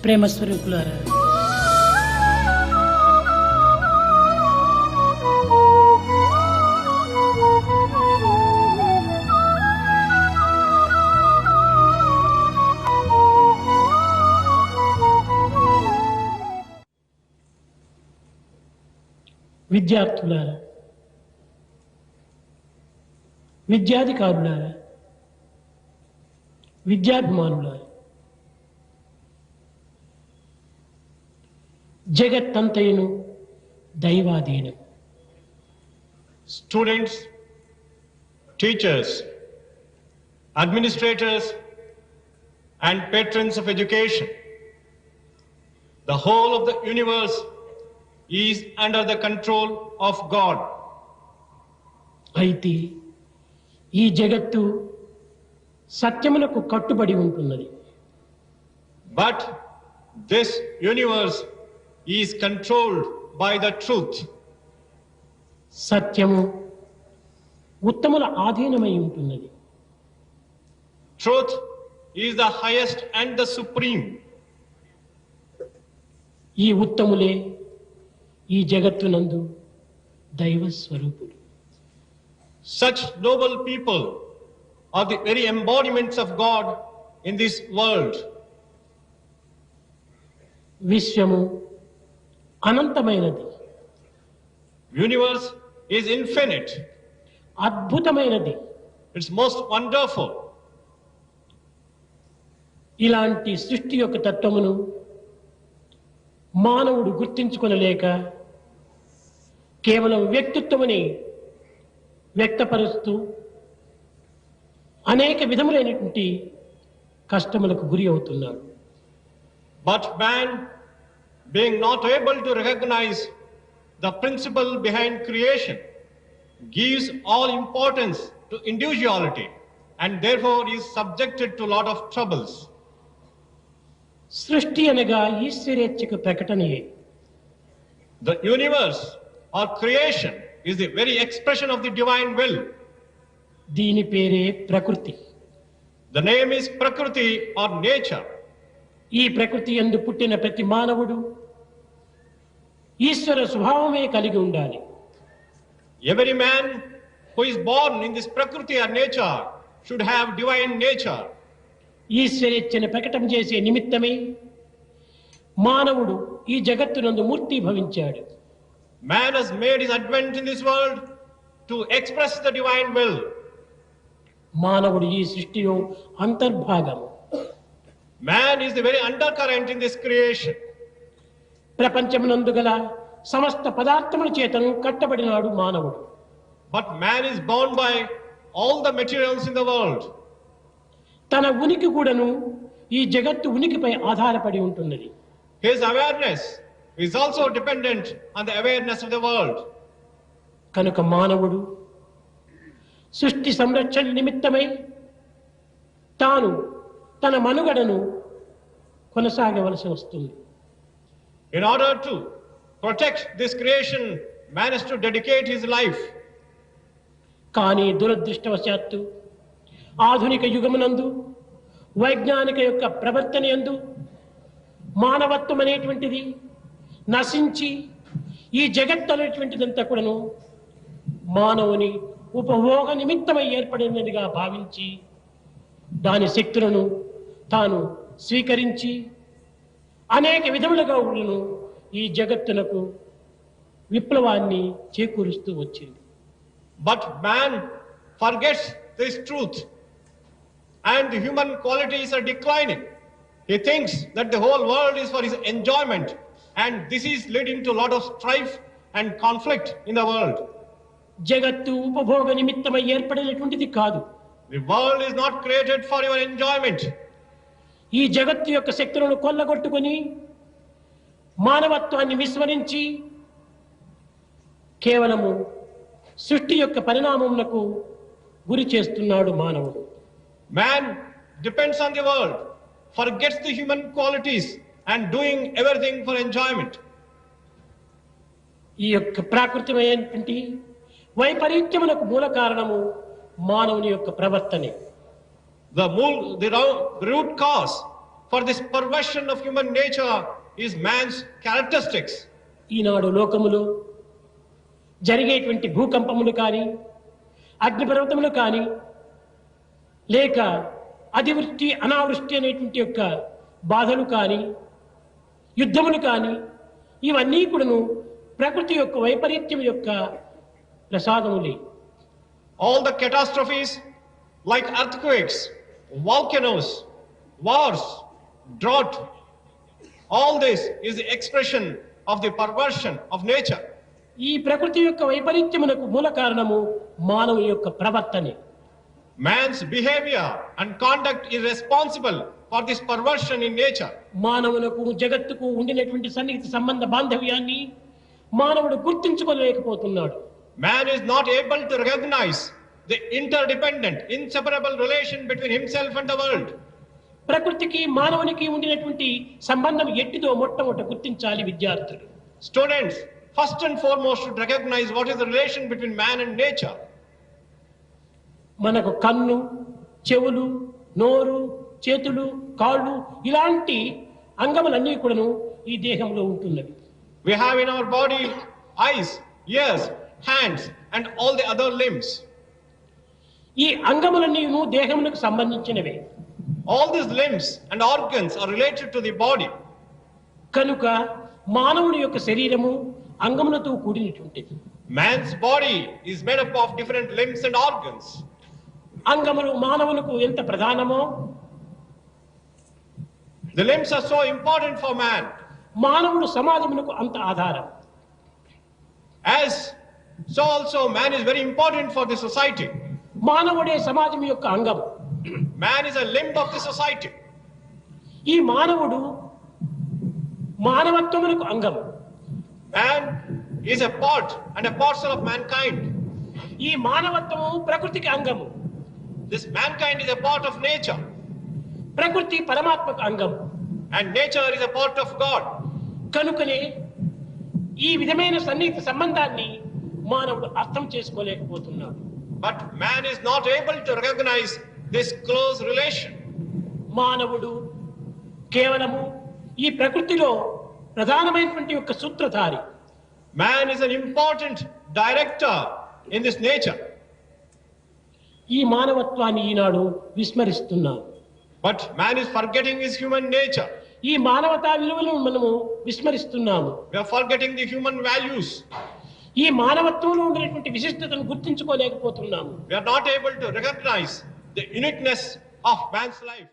ప్రేమ స్వరూపులారా, విద్యార్థులారా, విద్యాధికారులారా, విద్యాభిమానులారా, జగత్తంతయును దైవాధీనం. Students, teachers, administrators, and patrons of education, the whole of the universe is under the control of God. అయితే ఈ జగత్తు సత్యమునకు కట్టుబడి ఉంటున్నది. But this universe is controlled by the truth. సత్యము ఉత్తముల ఆధీనమై ఉంటున్నది. Truth is the highest and the supreme. ఈ ఉత్తములే ఈ జగత్తునందు దైవ స్వరూపులు. Such noble people are the very embodiments of God in this world. విశ్వము అనంతమైనది, Universe is infinite. అద్భుతమైనది. It's most wonderful. ఇలాంటి సృష్టి యొక్క తత్వమును మానవుడు గుర్తించుకొనలేక కేవలం వ్యక్తిత్వముని వ్యక్తపరుస్తూ అనేక విధములైనటువంటి కష్టములకు గురి అవుతున్నాడు. But man, being not able to recognize the principle behind creation, gives all importance to individuality and therefore is subjected to a lot of troubles. సృష్టి అనగా ఈశ్వరేచ్ఛకు ప్రకటనయే. The universe or creation is the very expression of the divine will. దీని పేరే ప్రకృతి. The name is Prakriti or nature. ఈ ప్రకృతి యందు పుట్టిన ప్రతి మానవుడు ఈశ్వర స్వభావమే కలిగి ఉండాలి. Every man who is born in this Prakriti or nature should have divine nature. ఈశ్వరేచ్ఛను ప్రకటన చేసే నిమిత్తమే మానవుడు ఈ జగత్తునందు మూర్తి భవించాడు. Man has made his advent in this world to express the divine will. మానవుడు ఈ సృష్టిలో అంతర్భాగము. Man is the very undercurrent in this creation. ప్రపంచమునందు గల సమస్త పదార్థముల చేతను కట్టబడినాడు మానవుడు. But man is bound by all the materials in the world. తన ఉనికి కూడాను ఈ జగత్తు ఉనికిపై ఆధారపడి ఉంటున్నది. His awareness is also dependent on the awareness of the world. కనుక మానవుడు సృష్టి సంరక్షణ నిమిత్తమై తాను తన మనుగడను కొనసాగవలసి వస్తుంది. In order to protect this creation, man has to dedicate his life. కానీ దురదృష్టవశాత్తు ఆధునిక యుగమునందు వైజ్ఞానిక యొక్క ప్రవర్తన యందు మానవత్వం అనేటువంటిది నశించి ఈ జగత్ అనేటువంటిదంతా కూడాను మానవుని ఉపభోగ నిమిత్తమై ఏర్పడినదిగా భావించి దాని శక్తులను తాను స్వీకరించి అనేక విధములుగా ఉన్నను ఈ జగత్తునకు విప్లవాన్ని చేకూరుస్తూ వచ్చింది. But man forgets this truth and the human qualities are declining. He thinks that the whole world is for his enjoyment and this is leading to a lot of strife and conflict in the world. జగత్తు ఉపభోగ నిమిత్తమై ఏర్పడినటువంటిది కాదు. The world is not created for your enjoyment. ఈ జగత్తు యొక్క శక్తులను కొల్లగొట్టుకొని మానవత్వాన్ని విస్మరించి కేవలము సృష్టి యొక్క పరిణామమునకు గురి చేస్తున్నాడు మానవుడు. Man depends on the world, forgets the human qualities and doing everything for enjoyment. ఈ యొక్క ప్రాకృతికమైనటువంటి వైపరీత్యమునకు మూల కారణము మానవుని యొక్క ప్రవర్తనే. The root cause for this perversion of human nature is man's characteristics. ఈనాడు లోకములో జరిగేటువంటి భూకంపములు కానీ అగ్నిపర్వతములు కానీ లేక అతివృష్టి అనావృష్టి అనేటువంటి యొక్క బాధలు కానీ యుద్ధములు కానీ ఇవన్నీ కూడాను ప్రకృతి యొక్క వైపరీత్యం యొక్క ప్రసాదములే. All the catastrophes like earthquakes, volcanoes, wars, drought, all this is the expression of the perversion of nature. ఈ ప్రకృతి యొక్క వైపరీత్యమునకు మూల కారణము మానవుని యొక్క ప్రవర్తనే. Man's behavior and conduct is responsible for this perversion in nature. మానవునకు జగత్తుకు ఉండినటువంటి సన్నిహిత సంబంధ బాంధవ్యాన్ని మానవుడు గుర్తించుకోలేకపోతున్నాడు. Man is not able to recognize the interdependent, inseparable relation between himself and the world. ప్రకృతికి మానవునికి ఉండినటువంటి సంబంధం ఎట్టిదో మొట్టమొదట గుర్తించాలి విద్యార్థులు. Students, first and foremost, should recognize what is the relation between man and nature. మనకు కన్ను, చెవులు, నోరు, చేతులు, కాళ్ళు ఇలాంటి అంగములన్నీ కూడాను ఈ దేహంలో ఉంటున్నవి. We have in our body eyes, ears, hands, and all the other limbs. ఈ అంగములన్నీ దేహమునకు సంబంధించినవే. All these limbs and organs are related to the body. కనుక మానవుని యొక్క శరీరము అంగములతో కూడినటువంటిది. Man's body is made up of different limbs and organs. అంగములు మానవులకు ఎంత ప్రధానమో The limbs are so important for man. మానవుడు సమాజమునకు అంత ఆధారం. As so also man is very important for the society. మానవుడే సమాజం యొక్క అంగం. Man is a limb of the society. ఈ మానవుడు మానవత్వమునకు అంగం. Man is a part and a parcel of mankind. ఈ మానవత్వము ప్రకృతికి అంగము. This mankind is a part of nature. ప్రకృతి పరమాత్మకు అంగం. And nature is a part of God. కనుకనే ఈ విధమైన సన్నిహిత సంబంధాన్ని మానవుడు అర్థం చేసుకోలేకపోతున్నాడు. But man is not able to recognize this close relation. మానవుడు కేవలము ఈ ప్రకృతిలో ప్రధానమైనటువంటి యొక్క సూత్రధారి. Man is an important director in this nature. ఈ మానవత్వాన్ని ఈనాడు విస్మరిస్తున్నాం. But man is forgetting his human nature. ఈ మానవతా విలువలను మనము విస్మరిస్తున్నాము. We are forgetting the human values. ఈ మానవత్వంలో ఉండేటువంటి విశిష్టతను గుర్తించుకోలేకపోతున్నాము. We are not able to recognize the uniqueness of man's life.